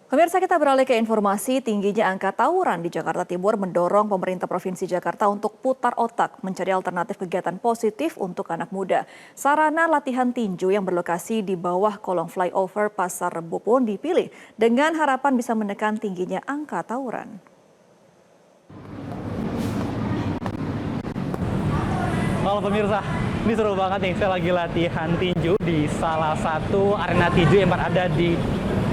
Pemirsa, kita beralih ke informasi. Tingginya angka tawuran di Jakarta Timur mendorong pemerintah Provinsi Jakarta untuk putar otak mencari alternatif kegiatan positif untuk anak muda. Sarana latihan tinju yang berlokasi di bawah kolong flyover Pasar Rebo pun dipilih dengan harapan bisa menekan tingginya angka tawuran. Halo pemirsa, ini seru banget nih. Saya lagi latihan tinju di salah satu arena tinju yang berada di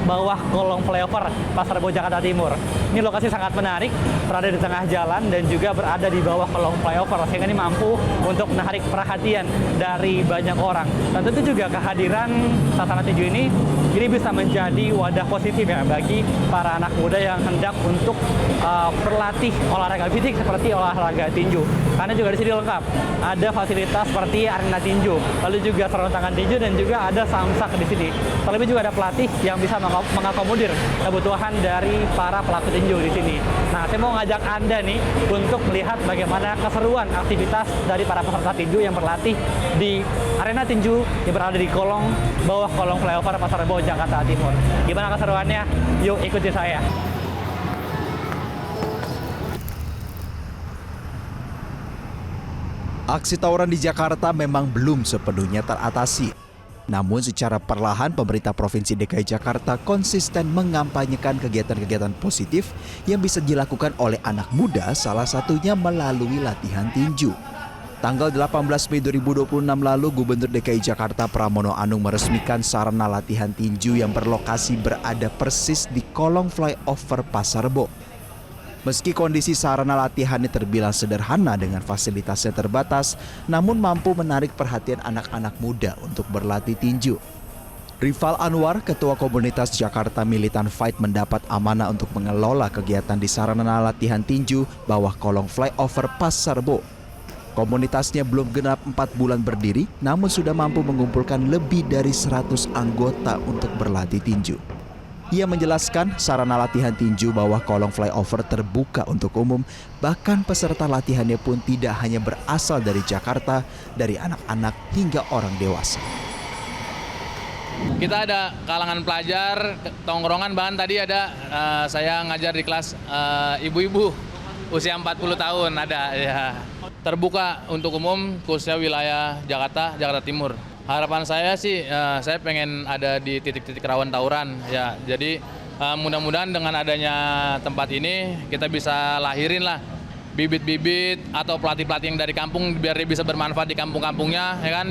bawah kolong flyover Pasar Rebo Jakarta Timur. Ini lokasi sangat menarik, berada di tengah jalan dan juga berada di bawah kolong flyover, sehingga ini mampu untuk menarik perhatian dari banyak orang. Dan tentu juga kehadiran sasana tinju ini bisa menjadi wadah positif ya bagi para anak muda yang hendak untuk berlatih olahraga fisik seperti olahraga tinju. Karena juga di sini lengkap, ada fasilitas seperti arena tinju, lalu juga sarung tangan tinju dan juga ada samsak di sini. Terlebih juga ada pelatih yang bisa mengakomodir kebutuhan dari para pelaku tinju di sini. Nah, saya mau ngajak Anda nih untuk melihat bagaimana keseruan aktivitas dari para peserta tinju yang berlatih di arena tinju yang berada di bawah kolong flyover Pasar Rebo Jakarta Timur. Gimana keseruannya? Yuk ikuti saya. Aksi tawuran di Jakarta memang belum sepenuhnya teratasi. Namun secara perlahan pemerintah Provinsi DKI Jakarta konsisten mengampanyekan kegiatan-kegiatan positif yang bisa dilakukan oleh anak muda, salah satunya melalui latihan tinju. Tanggal 18 Mei 2026 lalu, Gubernur DKI Jakarta Pramono Anung meresmikan sarana latihan tinju yang berlokasi berada persis di kolong flyover Pasar Rebo. Meski kondisi sarana latihannya terbilang sederhana dengan fasilitasnya terbatas, namun mampu menarik perhatian anak-anak muda untuk berlatih tinju. Rival Anwar, Ketua Komunitas Jakarta Militan Fight, mendapat amanah untuk mengelola kegiatan di sarana latihan tinju bawah kolong flyover Pasar Rebo. Komunitasnya belum genap 4 bulan berdiri, namun sudah mampu mengumpulkan lebih dari 100 anggota untuk berlatih tinju. Ia menjelaskan sarana latihan tinju bawah kolong flyover terbuka untuk umum, bahkan peserta latihannya pun tidak hanya berasal dari Jakarta, dari anak-anak hingga orang dewasa. Kita ada kalangan pelajar, tongkrongan, bahkan tadi ada saya ngajar di kelas ibu-ibu usia 40 tahun ada ya. Terbuka untuk umum khususnya wilayah Jakarta Timur. Harapan saya sih, saya pengen ada di titik-titik rawan tawuran ya. Jadi mudah-mudahan dengan adanya tempat ini kita bisa lahirin lah bibit-bibit atau pelatih-pelatih yang dari kampung biar dia bisa bermanfaat di kampung-kampungnya, ya kan.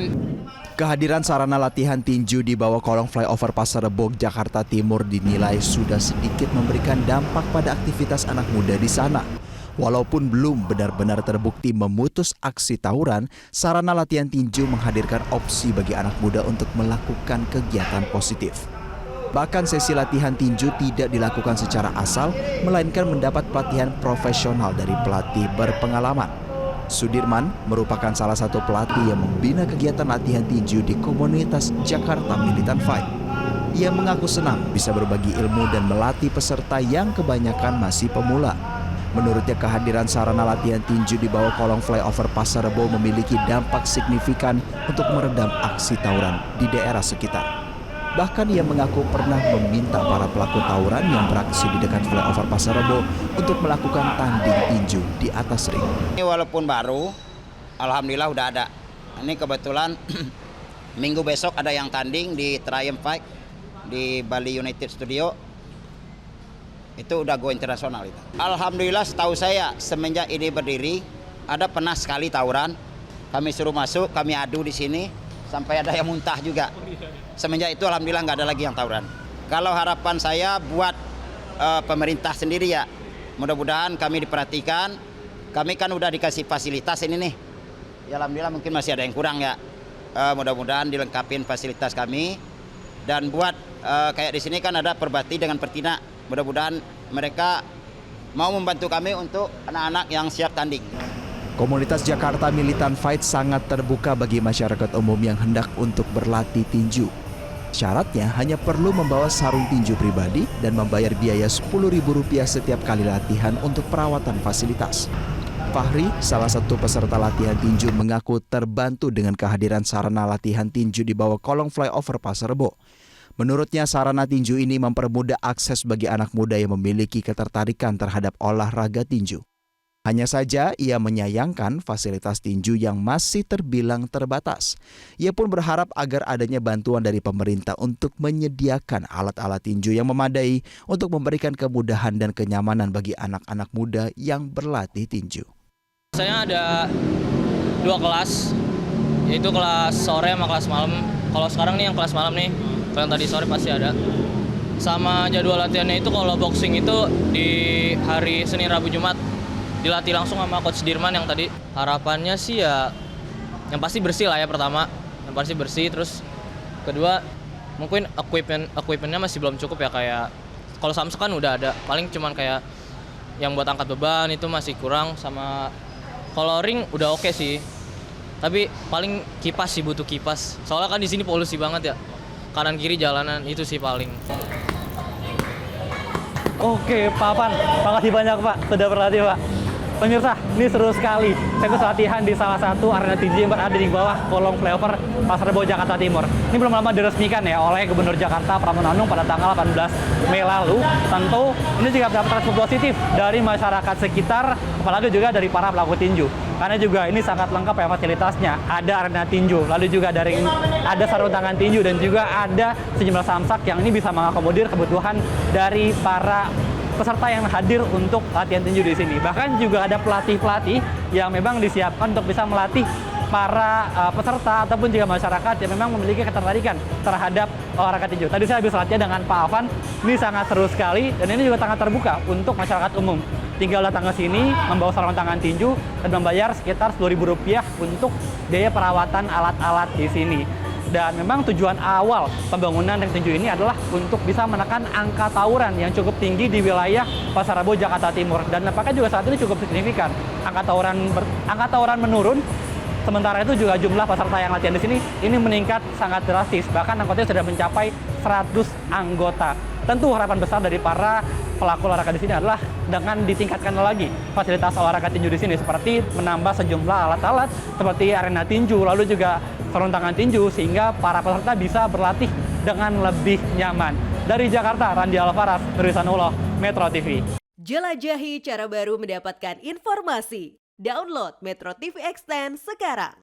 Kehadiran sarana latihan tinju di bawah kolong flyover Pasar Rebo Jakarta Timur dinilai sudah sedikit memberikan dampak pada aktivitas anak muda di sana. Walaupun belum benar-benar terbukti memutus aksi tawuran, sarana latihan tinju menghadirkan opsi bagi anak muda untuk melakukan kegiatan positif. Bahkan sesi latihan tinju tidak dilakukan secara asal, melainkan mendapat pelatihan profesional dari pelatih berpengalaman. Sudirman merupakan salah satu pelatih yang membina kegiatan latihan tinju di komunitas Jakarta Militan Fight. Ia mengaku senang bisa berbagi ilmu dan melatih peserta yang kebanyakan masih pemula. Menurutnya kehadiran sarana latihan tinju di bawah kolong flyover Pasar Rebo memiliki dampak signifikan untuk meredam aksi tawuran di daerah sekitar. Bahkan ia mengaku pernah meminta para pelaku tawuran yang beraksi di dekat flyover Pasar Rebo untuk melakukan tanding tinju di atas ring. Ini walaupun baru, alhamdulillah udah ada. Ini kebetulan minggu besok ada yang tanding di Triumph Fight di Bali United Studio. Itu udah go internasional itu. Alhamdulillah setahu saya semenjak ini berdiri ada pernah sekali tawuran. Kami suruh masuk, kami adu di sini sampai ada yang muntah juga. Semenjak itu alhamdulillah nggak ada lagi yang tawuran. Kalau harapan saya buat pemerintah sendiri ya, mudah-mudahan kami diperhatikan. Kami kan udah dikasih fasilitas ini nih. Ya alhamdulillah mungkin masih ada yang kurang ya. Mudah-mudahan dilengkapin fasilitas kami. Dan buat kayak di sini kan ada perbati dengan pertina. Mudah-mudahan mereka mau membantu kami untuk anak-anak yang siap tanding. Komunitas Jakarta Militan Fight sangat terbuka bagi masyarakat umum yang hendak untuk berlatih tinju. Syaratnya hanya perlu membawa sarung tinju pribadi dan membayar biaya Rp10.000 setiap kali latihan untuk perawatan fasilitas. Fahri, salah satu peserta latihan tinju, mengaku terbantu dengan kehadiran sarana latihan tinju di bawah kolong flyover Pasar Rebo. Menurutnya, sarana tinju ini mempermudah akses bagi anak muda yang memiliki ketertarikan terhadap olahraga tinju. Hanya saja, ia menyayangkan fasilitas tinju yang masih terbilang terbatas. Ia pun berharap agar adanya bantuan dari pemerintah untuk menyediakan alat-alat tinju yang memadai untuk memberikan kemudahan dan kenyamanan bagi anak-anak muda yang berlatih tinju. Biasanya ada 2 kelas, yaitu kelas sore sama kelas malam. Kalau sekarang nih yang kelas malam nih, kalau yang tadi sore pasti ada. Sama jadwal latihannya itu kalau boxing itu di hari Senin, Rabu, Jumat. Dilatih langsung sama Coach Dirman yang tadi. Harapannya sih ya yang pasti bersih lah ya pertama. Yang pasti bersih, terus kedua mungkin equipmentnya masih belum cukup ya, kayak kalau Samsung kan udah ada. Paling cuman kayak yang buat angkat beban itu masih kurang, sama kalau ring udah oke sih. Tapi paling kipas sih, butuh kipas. Soalnya kan di sini polusi banget ya. Kanan kiri jalanan itu sih paling. Oke, Pak Afan, makasih banyak Pak sudah berlatih Pak. Pemirsa, ini seru sekali. Saya ikut latihan di salah satu arena tinju yang berada di bawah kolong flyover Pasar Rebo, Jakarta Timur. Ini belum lama diresmikan ya oleh Gubernur Jakarta Pramono Anung pada tanggal 18 Mei lalu. Tentu ini juga dapat respon positif dari masyarakat sekitar, apalagi juga dari para pelaku tinju. Karena juga ini sangat lengkap ya fasilitasnya. Ada arena tinju, lalu juga ada sarung tangan tinju, dan juga ada sejumlah samsak yang ini bisa mengakomodir kebutuhan dari para peserta yang hadir untuk latihan tinju di sini. Bahkan juga ada pelatih-pelatih yang memang disiapkan untuk bisa melatih para peserta ataupun juga masyarakat yang memang memiliki ketertarikan terhadap olahraga tinju. Tadi saya habis latihan dengan Pak Afan, ini sangat seru sekali dan ini juga sangat terbuka untuk masyarakat umum. Tinggal datang ke sini, membawa sarung tangan tinju dan membayar sekitar Rp10.000 untuk biaya perawatan alat-alat di sini. Dan memang tujuan awal pembangunan ring tinju ini adalah untuk bisa menekan angka tawuran yang cukup tinggi di wilayah Pasar Rebo, Jakarta Timur. Dan nampaknya juga saat ini cukup signifikan. Angka tawuran menurun, sementara itu juga jumlah peserta yang latihan di sini ini meningkat sangat drastis. Bahkan anggotanya sudah mencapai 100 anggota. Tentu harapan besar dari para pelaku olahraga di sini adalah dengan ditingkatkan lagi fasilitas olahraga tinju di sini, seperti menambah sejumlah alat-alat seperti arena tinju, lalu juga sarung tangan tinju, sehingga para peserta bisa berlatih dengan lebih nyaman. Dari Jakarta, Randi Alvaras, Nurisanullah, Metro TV. Jelajahi cara baru mendapatkan informasi. Download Metro TV Extend sekarang.